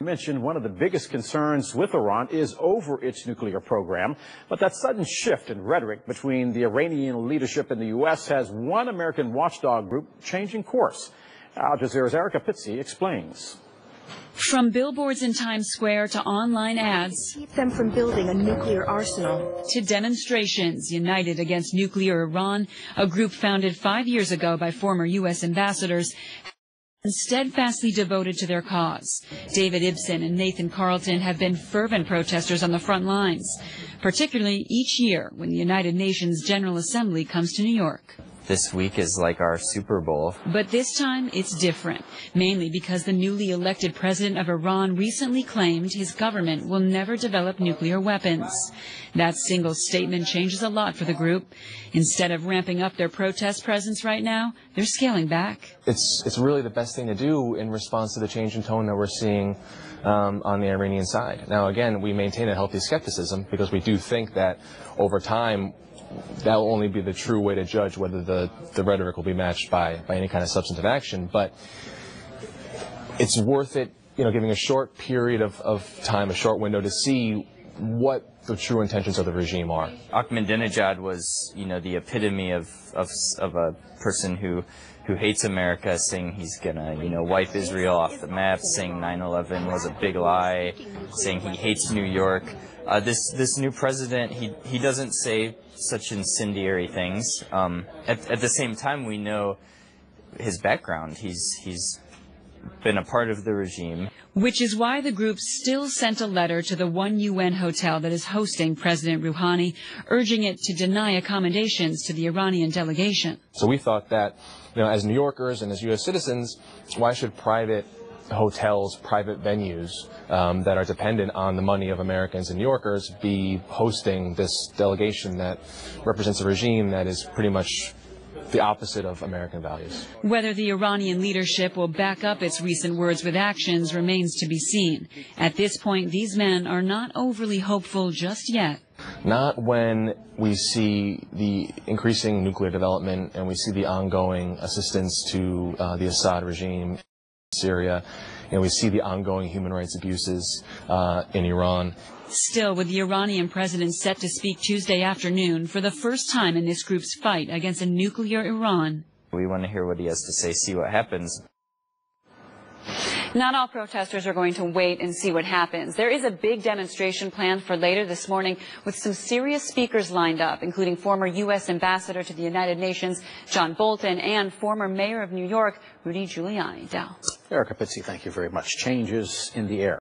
Mentioned one of the biggest concerns with Iran is over its nuclear program, but that sudden shift in rhetoric between the Iranian leadership and the U.S. has one American watchdog group changing course. Al Jazeera's Erica Pittsey explains. From billboards in Times Square to online ads, keep them from building a nuclear arsenal, to demonstrations united against nuclear Iran, a group founded 5 years ago by former U.S. ambassadors, and steadfastly devoted to their cause. David Ibsen and Nathan Carleton have been fervent protesters on the front lines, particularly each year when the United Nations General Assembly comes to New York. This week is like our Super Bowl. But this time it's different, mainly because the newly elected president of Iran recently claimed his government will never develop nuclear weapons. That single statement changes a lot for the group. Instead of ramping up their protest presence right now, they're scaling back. It's really the best thing to do in response to the change in tone that we're seeing on the Iranian side. Now, again, we maintain a healthy skepticism because we do think that over time that will only be the true way to judge whether the rhetoric will be matched by any kind of substantive action. But it's worth it, giving a short period of time, a short window to see what the true intentions of the regime are. Ahmadinejad was, the epitome of a person who hates America, saying he's gonna, wipe Israel off the map, saying 9/11 was a big lie, saying he hates New York. This new president, he doesn't say such incendiary things. At the same time, we know his background. He's been a part of the regime. Which is why the group still sent a letter to the one UN hotel that is hosting President Rouhani, urging it to deny accommodations to the Iranian delegation. So we thought that, as New Yorkers and as U.S. citizens, why should private hotels, private venues that are dependent on the money of Americans and New Yorkers be hosting this delegation that represents a regime that is pretty much the opposite of American values? Whether the Iranian leadership will back up its recent words with actions remains to be seen. At this point, these men are not overly hopeful just yet. Not when we see the increasing nuclear development and we see the ongoing assistance to the Assad regime in Syria, and we see the ongoing human rights abuses in Iran. Still, with the Iranian president set to speak Tuesday afternoon for the first time in this group's fight against a nuclear Iran. We want to hear what he has to say, see what happens. Not all protesters are going to wait and see what happens. There is a big demonstration planned for later this morning with some serious speakers lined up, including former U.S. Ambassador to the United Nations, John Bolton, and former Mayor of New York, Rudy Giuliani. Dal. Erica Pittsey, thank you very much. Changes in the air.